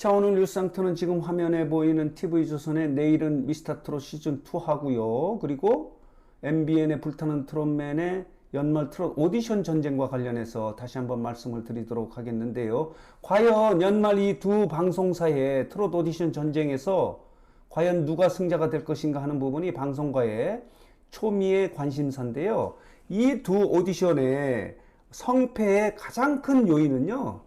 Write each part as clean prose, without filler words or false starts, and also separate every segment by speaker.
Speaker 1: 자, 오늘 뉴스 상태는 지금 화면에 보이는 TV조선의 내일은 미스터트롯 시즌2 하고요. 그리고 MBN의 불타는 트롯맨의 연말 트롯 오디션 전쟁과 관련해서 다시 한번 말씀을 드리도록 하겠는데요. 과연 연말 이 두 방송사의 트롯 오디션 전쟁에서 과연 누가 승자가 될 것인가 하는 부분이 방송가의 초미의 관심사인데요. 이 두 오디션의 성패의 가장 큰 요인은요,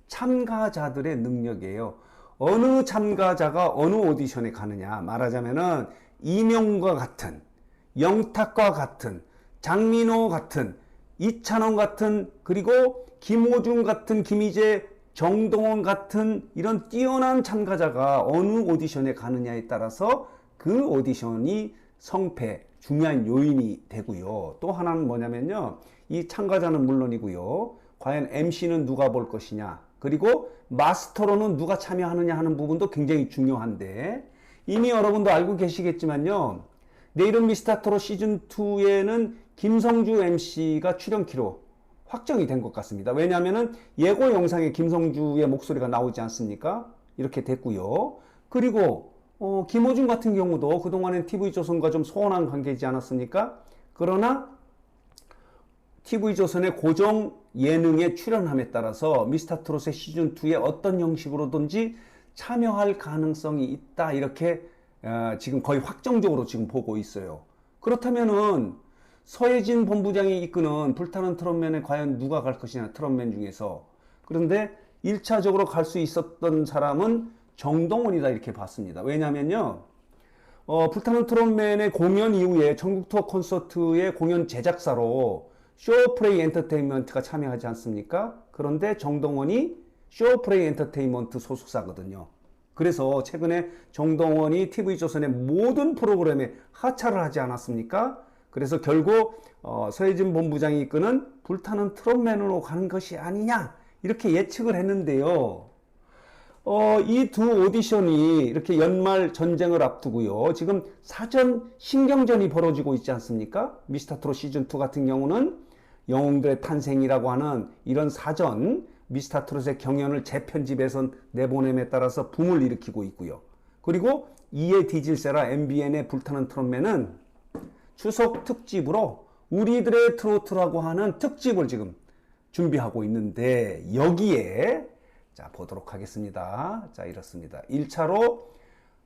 Speaker 1: 참가자들의 능력이에요. 어느 참가자가 어느 오디션에 가느냐, 말하자면은 이명과 같은, 영탁과 같은, 장민호 같은, 이찬원 같은, 그리고 김호중 같은, 김희재, 정동원 같은 이런 뛰어난 참가자가 어느 오디션에 가느냐에 따라서 그 오디션이 성패 중요한 요인이 되고요. 또 하나는 뭐냐면요, 이 참가자는 물론이고요, 과연 MC는 누가 볼 것이냐, 그리고 마스터로는 누가 참여하느냐 하는 부분도 굉장히 중요한데, 이미 여러분도 알고 계시겠지만요, 내일은 미스터트롯 시즌2에는 김성주 MC가 출연키로 확정이 된 것 같습니다. 왜냐하면 예고 영상에 김성주의 목소리가 나오지 않습니까? 이렇게 됐고요. 그리고 김호중 같은 경우도 그동안엔 TV조선과 좀 소원한 관계이지 않았습니까? 그러나 TV조선의 고정 예능에 출연함에 따라서 미스터트롯의 시즌2에 어떤 형식으로든지 참여할 가능성이 있다, 이렇게 지금 거의 확정적으로 지금 보고 있어요. 그렇다면은 서혜진 본부장이 이끄는 불타는 트롯맨에 과연 누가 갈 것이냐, 트롯맨 중에서. 그런데 1차적으로 갈 수 있었던 사람은 정동원이다, 이렇게 봤습니다. 왜냐면요, 불타는 트롯맨의 공연 이후에 전국 투어 콘서트의 공연 제작사로 쇼프레이 엔터테인먼트가 참여하지 않습니까? 그런데 정동원이 쇼프레이 엔터테인먼트 소속사거든요. 그래서 최근에 정동원이 TV조선의 모든 프로그램에 하차를 하지 않았습니까? 그래서 결국 서혜진 본부장이 이끄는 불타는 트롯맨으로 가는 것이 아니냐, 이렇게 예측을 했는데요. 이 두 오디션이 이렇게 연말 전쟁을 앞두고요, 지금 사전 신경전이 벌어지고 있지 않습니까? 미스터트롯 시즌2 같은 경우는 영웅들의 탄생이라고 하는 이런 사전 미스터트롯의 경연을 재편집해서 내보냄에 따라서 붐을 일으키고 있고요. 그리고 이에 뒤질세라 MBN의 불타는 트롯맨은 추석 특집으로 우리들의 트로트라고 하는 특집을 지금 준비하고 있는데, 여기에 자 보도록 하겠습니다. 자, 이렇습니다. 1차로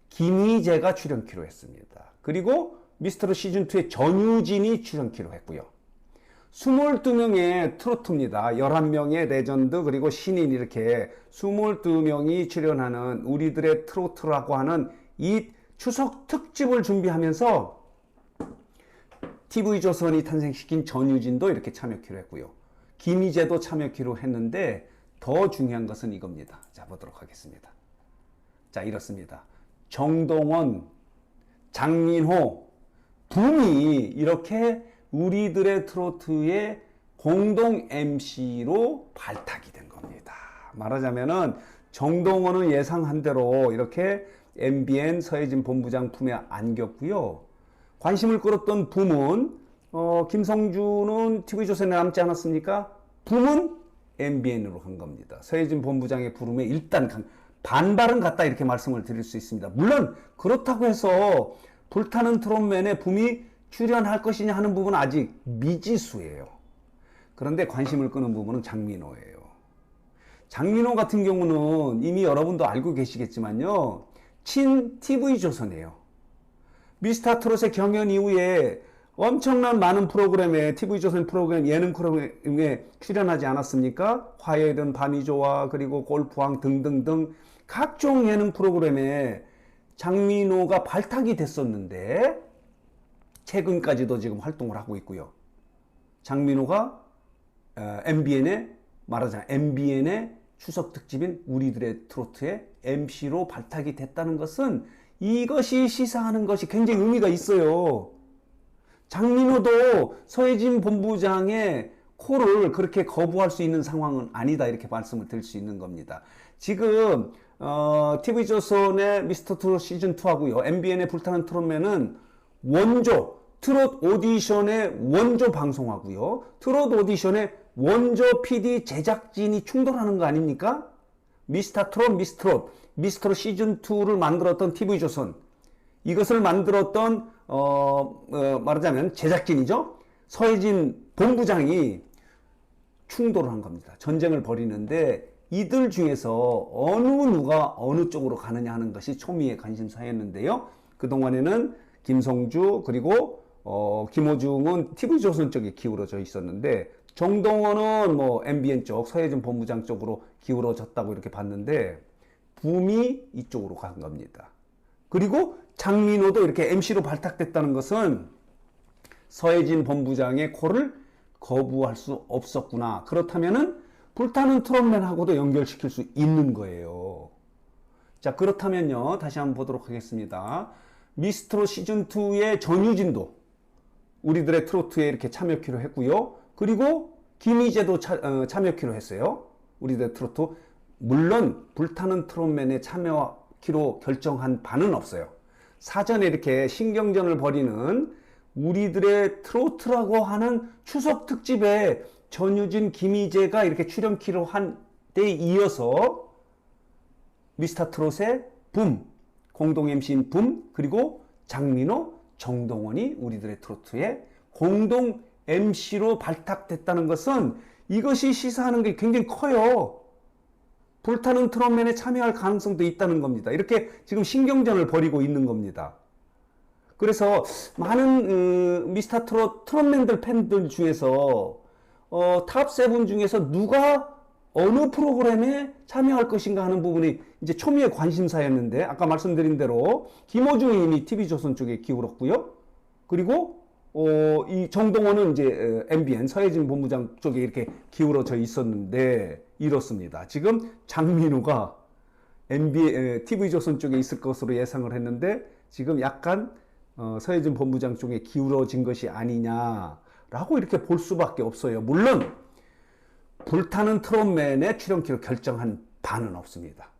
Speaker 1: 김희재가 출연키로 했습니다. 그리고 미스터트롯 시즌2의 전유진이 출연키로 했고요. 22명의 트로트입니다. 11명의 레전드 그리고 신인, 이렇게 22명이 출연하는 우리들의 트로트라고 하는 이 추석 특집을 준비하면서 TV조선이 탄생시킨 전유진도 이렇게 참여키로 했고요. 김희재도 참여키로 했는데, 더 중요한 것은 이겁니다. 자, 보도록 하겠습니다. 자, 이렇습니다. 정동원, 장민호, 붐이 이렇게 우리들의 트로트의 공동 MC로 발탁이 된 겁니다. 말하자면은 정동원은 예상한 대로 이렇게 MBN 서혜진 본부장 품에 안겼고요. 관심을 끌었던 붐은 김성주는 TV조선에 남지 않았습니까? 붐은 MBN으로 간 겁니다. 서혜진 본부장의 부름에 일단 반발은 갔다, 이렇게 말씀을 드릴 수 있습니다. 물론 그렇다고 해서 불타는 트롯맨에 붐이 출연할 것이냐 하는 부분은 아직 미지수예요. 그런데 관심을 끄는 부분은 장민호예요. 장민호 같은 경우는 이미 여러분도 알고 계시겠지만요, 친 TV조선이에요. 미스터트롯의 경연 이후에 엄청난 많은 프로그램에, TV조선 프로그램, 예능 프로그램에 출연하지 않았습니까? 화요일은 밤이 좋아, 그리고 골프왕 등등등 각종 예능 프로그램에 장민호가 발탁이 됐었는데, 최근까지도 지금 활동을 하고 있고요. 장민호가 MBN의 추석 특집인 우리들의 트로트의 MC로 발탁이 됐다는 것은, 이것이 시사하는 것이 굉장히 의미가 있어요. 장민호도 서혜진 본부장의 콜을 그렇게 거부할 수 있는 상황은 아니다, 이렇게 말씀을 드릴 수 있는 겁니다. 지금 TV조선의 미스터트롯 시즌2하고요, MBN의 불타는 트롯맨은 원조 트롯 오디션의 원조 방송하고요, 트롯 오디션의 원조 PD 제작진이 충돌하는 거 아닙니까? 미스터 트롯, 미스트롯 시즌2를 만들었던 TV조선, 이것을 만들었던 말하자면 제작진이죠. 서혜진 본부장이 충돌을 한 겁니다. 전쟁을 벌이는데 이들 중에서 누가 어느 쪽으로 가느냐 하는 것이 초미의 관심사였는데요. 그동안에는 김성주 그리고 김호중은 TV조선 쪽에 기울어져 있었는데, 정동원은 뭐 MBN 쪽 서혜진 본부장 쪽으로 기울어졌다고 이렇게 봤는데 붐이 이쪽으로 간 겁니다. 그리고 장민호도 이렇게 MC로 발탁됐다는 것은 서혜진 본부장의 콜을 거부할 수 없었구나. 그렇다면은 불타는 트롯맨하고도 연결시킬 수 있는 거예요. 자, 그렇다면요, 다시 한번 보도록 하겠습니다. 미스트롯 시즌2의 전유진도 우리들의 트로트에 이렇게 참여키로 했고요. 그리고 김희재도 참여키로 했어요. 우리들의 트로트. 물론 불타는 트롯맨에 참여키로 결정한 바는 없어요. 사전에 이렇게 신경전을 벌이는 우리들의 트로트라고 하는 추석 특집에 전유진, 김희재가 이렇게 출연키로 한 때 이어서 미스터 트롯의 붐, 공동 MC인 붐, 그리고 장민호, 정동원이 우리들의 트로트의 공동 MC로 발탁됐다는 것은 이것이 시사하는 게 굉장히 커요. 불타는 트롯맨에 참여할 가능성도 있다는 겁니다. 이렇게 지금 신경전을 벌이고 있는 겁니다. 그래서 많은 미스터 트롯 트롯맨들 팬들 중에서 탑7 중에서 누가 어느 프로그램에 참여할 것인가 하는 부분이 이제 초미의 관심사였는데, 아까 말씀드린 대로 김호중이 이미 TV조선 쪽에 기울었고요. 그리고 이 정동원은 이제 MBN 서혜진 본부장 쪽에 이렇게 기울어져 있었는데 이렇습니다. 지금 장민호가 TV조선 쪽에 있을 것으로 예상을 했는데 지금 약간 서혜진 본부장 쪽에 기울어진 것이 아니냐라고 이렇게 볼 수밖에 없어요. 물론 불타는 트롯맨의 출연키로 결정한 바는 없습니다.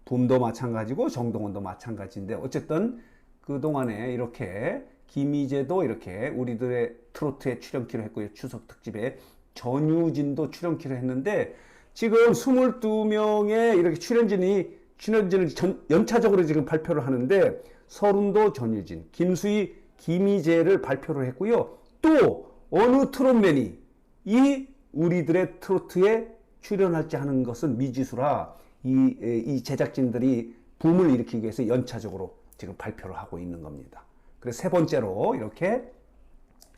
Speaker 1: 붐도 마찬가지고 정동원도 마찬가지인데, 어쨌든 그동안에 이렇게 김희재도 이렇게 우리들의 트로트에 출연키로 했고요. 추석 특집에 전유진도 출연키로 했는데, 지금 22명의 이렇게 출연진을 연차적으로 지금 발표를 하는데, 서른도 전유진, 김수희, 김희재를 발표를 했고요. 또 어느 트롯맨이 이 우리들의 트로트에 출연할지 하는 것은 미지수라 이 제작진들이 붐을 일으키기 위해서 연차적으로 지금 발표를 하고 있는 겁니다. 그래서 세 번째로 이렇게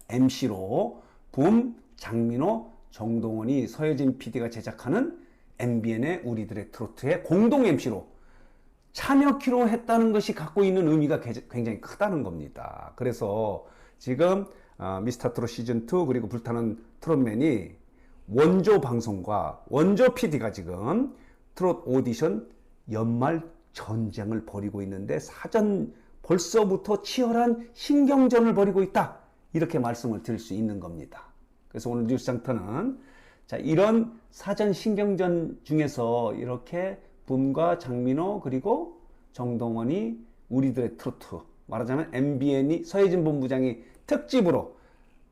Speaker 1: MC로 붐, 장민호, 정동원이 서혜진 PD가 제작하는 MBN의 우리들의 트로트의 공동 MC로 참여키로 했다는 것이 갖고 있는 의미가 굉장히 크다는 겁니다. 그래서 지금 미스터 트롯 시즌2 그리고 불타는 트롯맨이 원조 방송과 원조 PD가 지금 트롯 오디션 연말 전쟁을 벌이고 있는데 사전 벌써부터 치열한 신경전을 벌이고 있다, 이렇게 말씀을 드릴 수 있는 겁니다. 그래서 오늘 뉴스장터는 자, 이런 사전 신경전 중에서 이렇게 붐과 장민호 그리고 정동원이 우리들의 트로트, 말하자면 MBN이 서혜진 본부장이 특집으로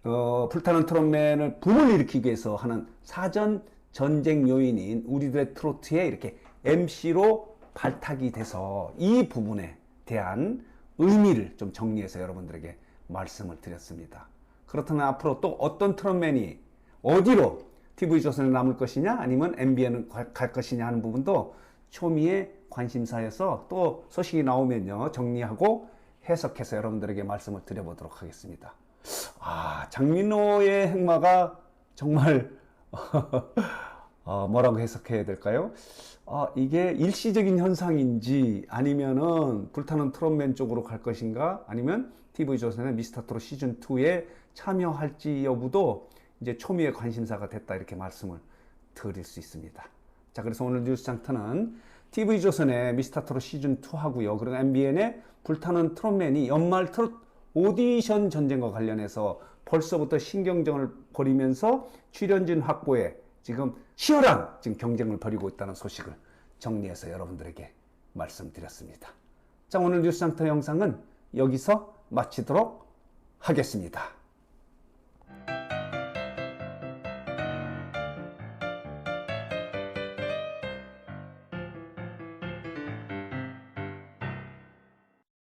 Speaker 1: 불타는 트롯맨을 붐을 일으키기 위해서 하는 사전 전쟁 요인인 우리들의 트로트에 이렇게 MC로 발탁이 돼서 이 부분에 대한 의미를 좀 정리해서 여러분들에게 말씀을 드렸습니다. 그렇다면 앞으로 또 어떤 트롯맨이 어디로 TV조선에 남을 것이냐 아니면 MBN을 갈 것이냐 하는 부분도 초미의 관심사여서 또 소식이 나오면요 정리하고 해석해서 여러분들에게 말씀을 드려보도록 하겠습니다. 장민호의 행마가 정말 뭐라고 해석해야 될까요? 이게 일시적인 현상인지 아니면은 불타는 트롯맨 쪽으로 갈 것인가 아니면 TV조선의 미스터 트롯 시즌2에 참여할지 여부도 이제 초미의 관심사가 됐다, 이렇게 말씀을 드릴 수 있습니다. 자, 그래서 오늘 뉴스장터는 TV조선의 미스터 트롯 시즌2 하고요. 그리고 MBN의 불타는 트롯맨이 연말 트롯 오디션 전쟁과 관련해서 벌써부터 신경전을 벌이면서 출연진 확보에 지금 치열한 경쟁을 벌이고 있다는 소식을 정리해서 여러분들에게 말씀드렸습니다. 자, 오늘 뉴스장터 영상은 여기서 마치도록 하겠습니다.